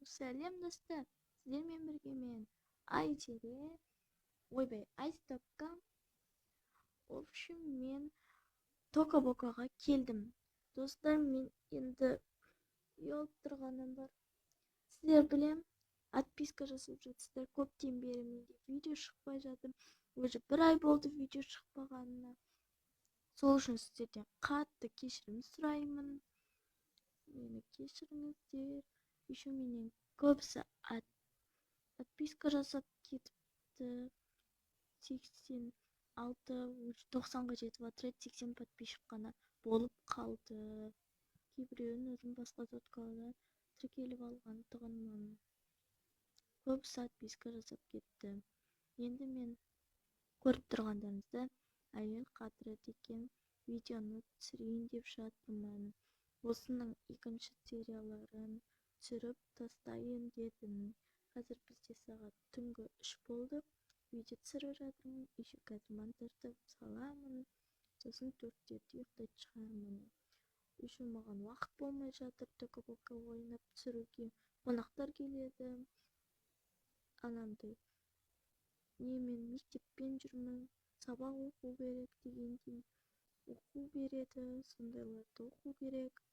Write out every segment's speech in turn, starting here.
Сәлем достар, сіздермен бірге мен Айтере, ойбай, Айстопқа, в общем, мен Тока-Бокаға келдім. Достар, мен енді ұялып тұрғаным бар. Сіздер білем, отписка жасап жатсыздар, көптен бері менде видео шықпай жатыр. Уже бір ай болды видео шықпағанына. Сол үшін сіздерден қатты кешірім сұраймын. Мені кешіріңіздер. Еще менен көбісі отписка жасап кетіпті. 86, 90-ға жетіп жатыр, 80 подписчик қана болып қалды. Кейбіреуін өзім басқа соткалардан тіркеліп алғандығымнан. Көбісі отписка жасап кетті. Енді мен көріп тұрғандарыңызды әйел қадірі деген видеоны түсірейін деп жатырмын. Осының екінші серияларын түсіріп тастайын дедім. Қазір бізде сағат түнгі 3 болды. Видео түсіріп жатырмын. Еще қазір монтаждап саламын. Сосын 4-те ұйықтайтын шығармын. Еще маған уақыт болмай жатыр Тока-Бока ойнап түсіруге. Қонақтар келеді. Анандай немен мектеппен жүрмін. Сабақ оқу керек дегендей оқу береді. Сондайларды оқу керек.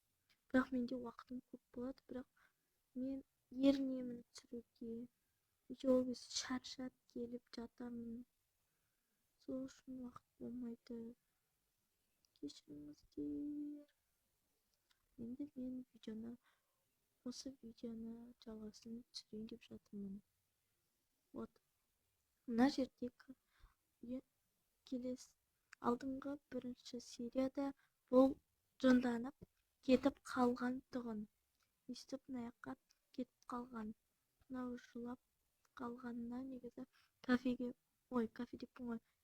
Бірақ менде уақытым көп болады, бірақ мен ерінемін түсіруге. Ол кезде шаршап келіп жатамын. Сол үшін уақыт болмайды. Кешіріңіздер. Енді мен осы видеоны жалғасын түсірейін деп жатырмын. Вот. Мына жерде келесі алдыңғы бірінші серияда бұл жынданып кетіп қалған тұғын. Естіп мынаяққа кетіп қалған. Мынау жылап қалғанына негізі кафеде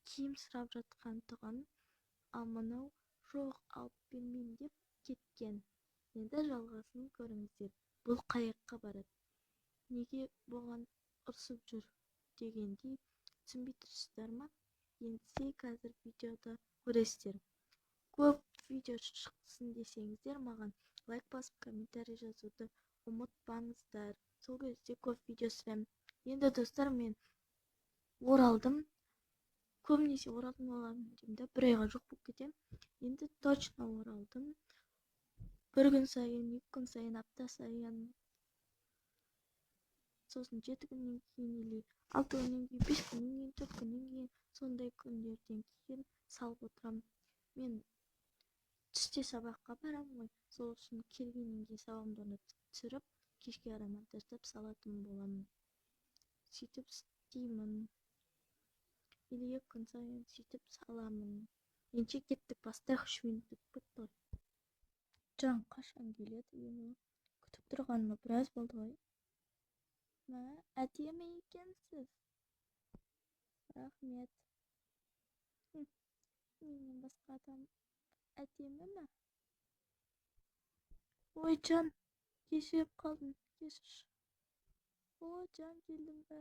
киім сұрап жатқан тұғын. Ал мынау жоқ, алып бермеймін деп кеткен. Енді жалғасын көріңіздер. Бұл қайыққа барады. Неге бұған ұрсып жүр дегендей түсінбей тұрсыздар ма? Енді қазір видеода көресіздер. Көп видео шықсын десеңіздер, маған лайк басып, комментарий жазуды ұмытпаңыздар. Сол кезде көп видео түсіремін. Енді достар, мен оралдым. Көбінесе оралдым деймін, бір айға жоқ болып кетем. Енді точно оралдым. Бір күн сайын, 2 күн сайын, апта сайын. Сосын 7 күннен кейін, или 6 күннен кейін, 5 күннен кейін, 4 күннен кейін, сондай күндерден кейін салып отырам. Мен түсте сабаққа барам ғой, сол үшін келгеннен кейін сабағымды түсіріп, кешке қарай монтаждап салатын боламын. Сөйтіп істеймін. Или 2 күн сайын сөйтіп саламын. Енді кеттік, бастайық, 3 минут өтіп кетті ғой. Жан қашан келеді? Күтіп тұрғаныма біраз болды ғой. Әдемі екенсіз. Рахмет. Менен басқа адам әдемі ме? Ой, Жан, кешіріп қалдым, кешірші. О, Жан, келдің бе?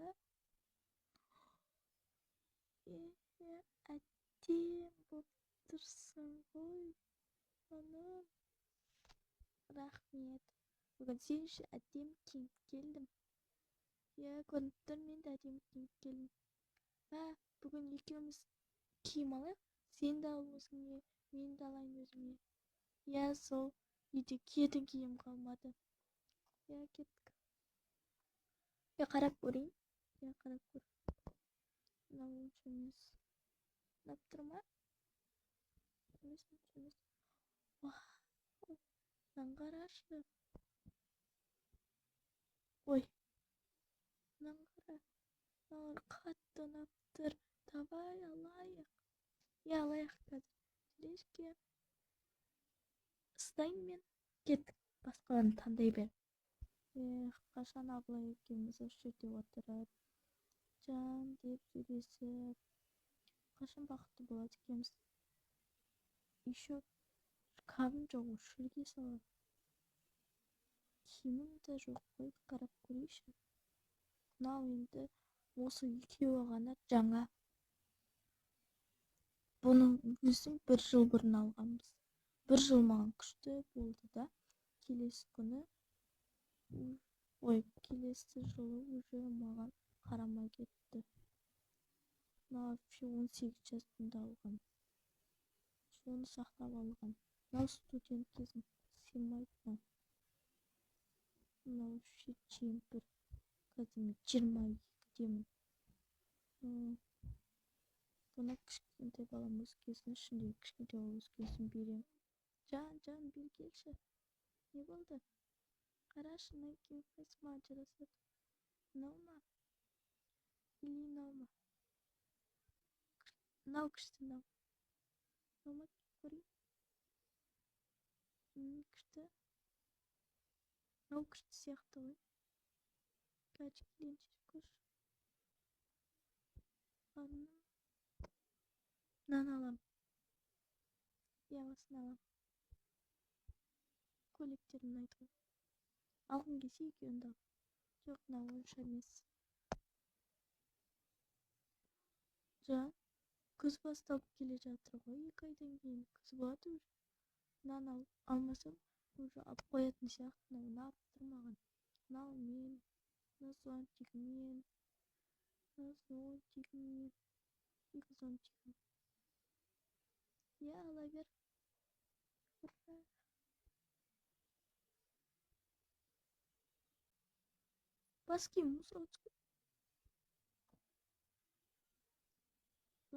Әдем болып тұрсың ғой, ханым. Рахмет. Бүгін сен үшін әдем киініп келдім. Көрініп тұр, мен де әдем киініп келдім. Бүгін екеуміз киім алайық. Сен де ал өзіңе, мен де алайын өзіме. Сол үйде киетін киім қалмады. Кеттік. Қарап көрейін. Қарап көр. Мынау онша емес. Ұнап тұр ма? Емес. Мынаны қарашы. Ой. Мынаны қара. Мынау қатты ұнап тұр. Давай алайық. Алайық қазір. Тележке. Ыстайын мен. Кеттік. Басқаларын таңдай бер. Қашан абылай екеуміз осы жерде отырып, Жан деп сөйлесіп, қашан бақытты болады екенбіз. Еще шкафым жоқ, шөлге салам. Киімім де жоқ қой, қарап көрейші. Мынау енді осы екеуі ғана жаңа. Бұның өзін 1 жыл бұрын алғанбыз. 1 жыл маған күшті болды да. Келесі күні Ой, келесі жылы уже маған қарамай кетті. Мына вообще 18 жасында алған. Соны сақтап алған. Мынау студент кезім сыймайды. Мынау вообще чемпір. Қазір мен 22-демін. Бұны кішкентай балам өскесін ішінде кішкентай бала өскесін берем. Жан, бері келші. Не болды? Қарашы, мына екеуі қайсыма ажырасады? Мынау ма? Или мынау ма? Мынау күшті, мынау. Мынау ма? Көрейін. Күшті. Мынау күшті сияқты ғой. Қазір келіншек көрші. Мынаны алам. Я басын алам. Көйлектерін ұнайды ғой. Алғың келсе екеуін де ал. Жоқ, мынау онша емес. Жан, күз басталып келе жатыр ғой, 2 айдан кейін күз болады уже. Мынаны алмасам уже алып қоятын сияқты. Мынаны алып тұр маған. Мынау мен, мына зонтик мен, мына зонтик мен, екі зонтигім. Я, ала бер. Ура. Бас киім мусорға түскен.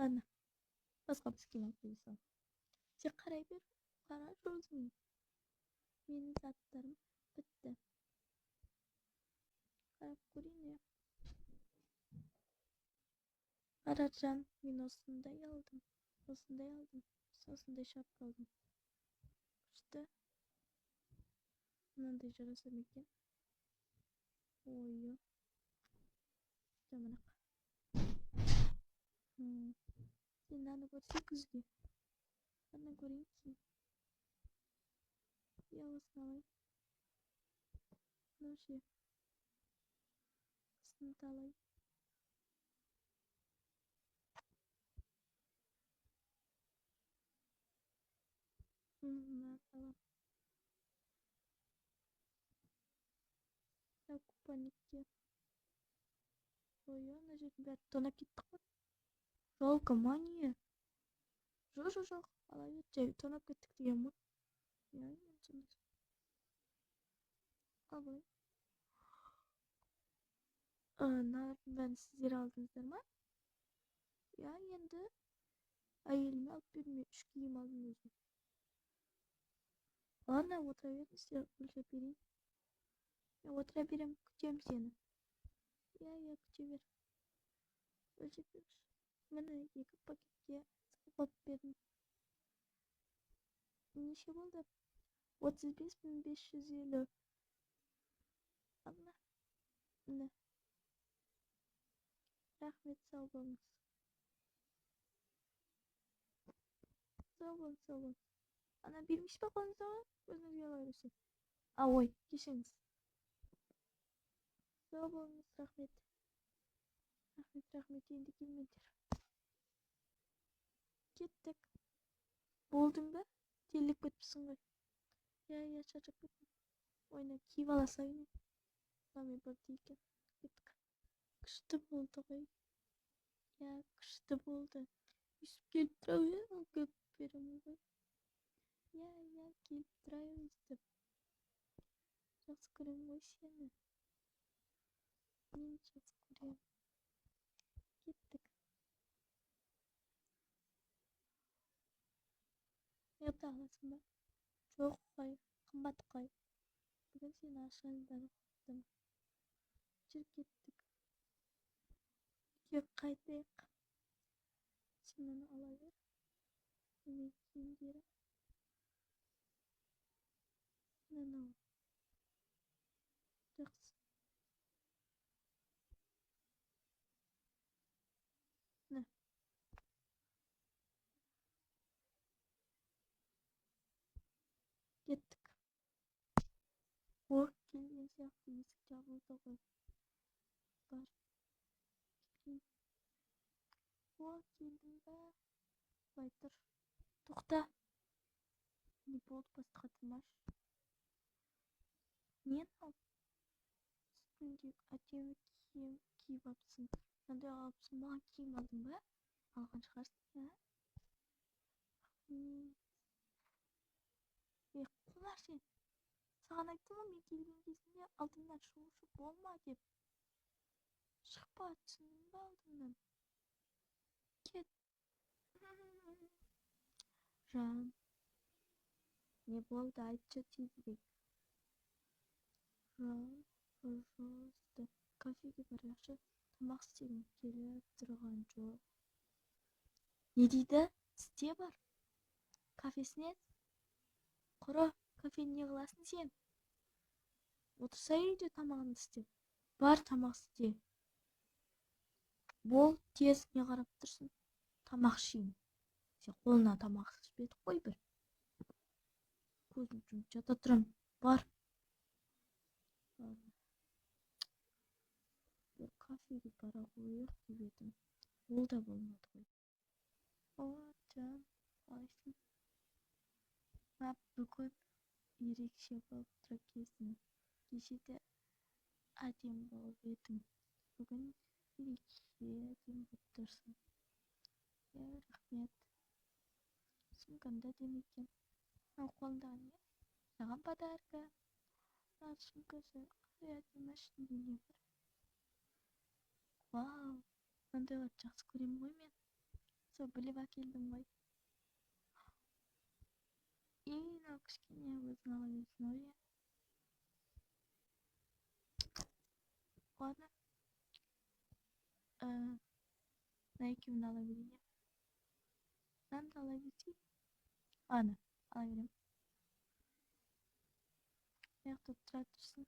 Ладно, басқа бас киім алып келе саламын. Сен қарай бер. Қарашы өзіңе. Менің заттарым бітті. Қарап көрейін, я. Қаражан, мен осындай алдым. Осындай шапка алдым. Күшті. Мынандай жараса ма екен? Ой, жаманақ. Сен мынаны көрсей күзге. Мынаны көрейін кейін. Я осыны алайын. Мынау ше. Осыны да алайын. Мынаны алам. Мынау купальникке. Ой, ана жердің бәрі тонап кеттік қой. Жалко ма не? Жоқ. Ала бер, жай тонап кеттік деген ғой. Я, мен сонда. Ал былай. Мыналардың бәрін сіздер алдыңыздар ма? Я, енді әйеліме алып берме, 3 киім алдым өзім. Ладно, отыра беріңіздер, өлшеп берейін. Мен отыра берем, күтем сені. Я, күте бер. Өлшеп берші. Міне 2 пакетке салып бердім. Неше болды? 35.550. Ладно. Міне. Рахмет, сау болыңыз. Сау болыңыз. Ана бермейсіз ба қолыңызға? Өзіңізге ала берсін. Ой, кешіріңіз. Сау болыңыз, рахмет. Енді келмеңдер. Кеттік. Болдың ба? Теліп кетіпсің ғой. Я, шаршап кеттім. Ойна, киіп ала салайын. Мынаумен бірдей екен. Кеттік. Күшті болды ғой. Я, күшті болды. Үсіп келіп тұра ғой, көп беремін ғой. Я, келіп тұра өстіп. Жақсы көремін ғой сені. Мен жақсы көремін. Кеттік. Ерді аласың ба? Жоқ қой, қымбат қой. Бүгін сені ашқаныңдан ұқтым. Жүр, кеттік. Үйге қайтайық. Сен оны ала бер. Мен киімдері. Мынау. Жақсы. Міне. Кеттік. Келген сияқты есік жабылды ғой. Бар. Келдің ба? Былай тұр. Тоқта. Не болды, басқа тырмаш. Нені ал? Сен әдемі киім киіп алыпсың. Мынандай алыпсың, маған киім алдың ба? Алған шығарсың, құмар сен. Саған айттым ғой, мен келген кезінде алдымнан шығушы болма деп. Шықпа, түсіндің ба алдымнан? Кет. Жан. Не болды, айтшы тезірек. Жан, пожалуйста, кафеге барайықшы. Тамақ істегім келіп тұрған жоқ. Не дейді? Істе бар. Кафесіне құра, кафені не қыласың сен? Отырса үйде тамағыңды істеп. Бар, тамақ істе. Бол, тез, не қарап тұрсың? Тамақ ішейін. Сен қолына тамақ ішпедік қой бір. Көзім жұмып жата тұрам. Бар. Бір кафеге бара қойық деп едім. Ол да болмады ғой. О, жан, қалайсың? Бүгін ерекше болып тұр екенсің. Кеше де әдемі болып едің. Бүгін ерекше әдемі болып тұрсың. Рахмет. Сумкаңда әдемі екен. Қолыңдағы не? Саған подарка. Сумкасы әдемі, ішінде не бар? Вау, мындайларды жақсы көремін ғой мен. Сол біліп әкелдім ғой. Мынау кішкене өзің ала берсін ғой. Ладно. Мына екеуін ала берейін. Мынаны ала берсей. Ана, ала берем. Аяқта тұра тұрсын.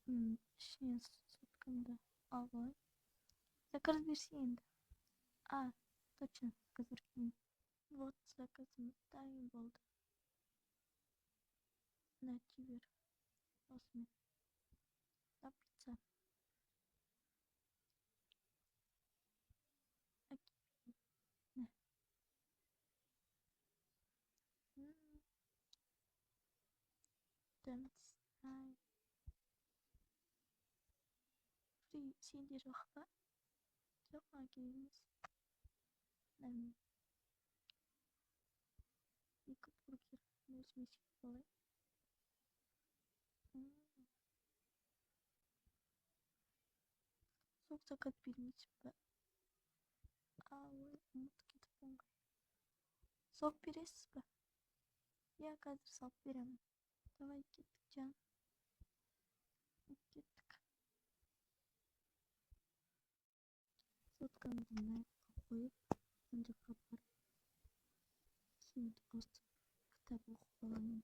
Ішінен соткамды ал ғой. Заказ берсей енді. Точно, заказ берейін. Вот, заказым дайын болды. На тибер. Осымен. На пицца. На. Дәмсай. Сенде жоқ па? Жоқ, маған керек емес. Екі бургер. Өзіме сеп болайын. Сок заказ бермейсің ба? Ой, ұмытып кетіппін ғой. Сок бересіз ба? Я қазір салып беремін. Давай, кеттік, жан. Кеттік. Соткамды мына қойып, мына жаққа барып, киімді ауыстырып, кітап оқып аламын.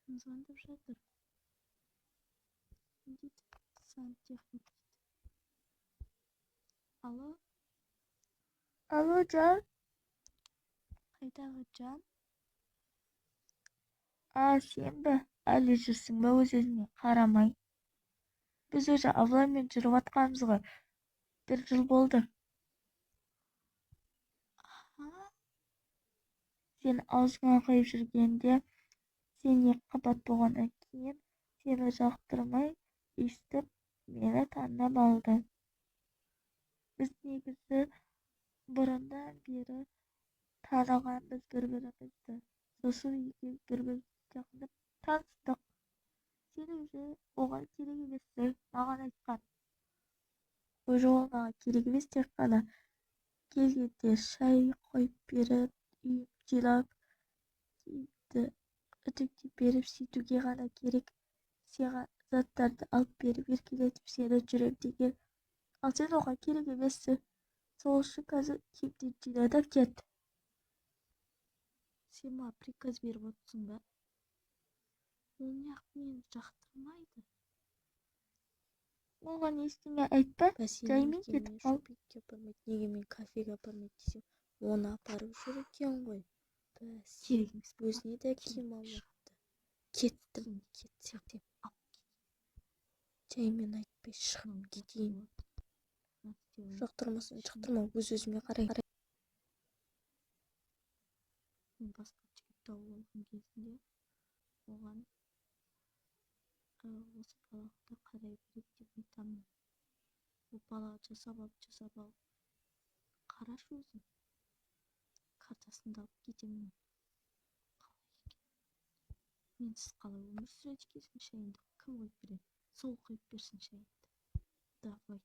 Кім звондап жатыр? Не дейді? Сантехник дейді. Алло? Алло, жан? Қайдағы жан? Сен бе? Әлі жүрсің бе өз-өзіңе қарамай? Біз уже Абылаймен жүріп атқанымыз ғой. 1 жыл болды. Сен аузыңа қойып жүргенде, сен екіқабат болғаннан кейін, сені жақтырмай, естіп, мені таңдап алды. Біз негізі бұрыннан бері танығанбыз бір-бірімізді. Сосын екеуміз бір-бірімізді жақындап таныстық. Сен уже оған керек емессің, маған айтқан. Уже ол маған керек емес, тек қана келгенде шай қойып беріп, үйіп жинап, киімді үтіктеп беріп, сөйтуге ғана керек. Саған заттарды алып беріп, еркелетіп сені жүрем деген. Ал сен оған керек емессің. Сол үшін қазір киімді жина да кет. Сен маған приказ беріп отырсың ба? Ол неғып мені жақтырмайды? Оған ештеңе айтпа, жаймен кетіп қал. Неге мен кафеге апармайды десем, оны апарып жүр екен ғой. Керек емес. Өзіне де киім алмапты. Кеттім, кетсем. Жаймен айтпай шығып кетейін. Жақтырмасын, жақтырма, өз-өзіме қарай. Мен басқа жігіт тауып алған кезінде оған осы балаға да қарай берейік деп айтамын. Бұл бала жасап алып қарашы өзің. Картасында алып кетемін. Қалай екен? Менсіз қалай өмір сүреді екенсің шайыңды? Кім қойып береді? Сол қойып берсін шайыңды. Давай.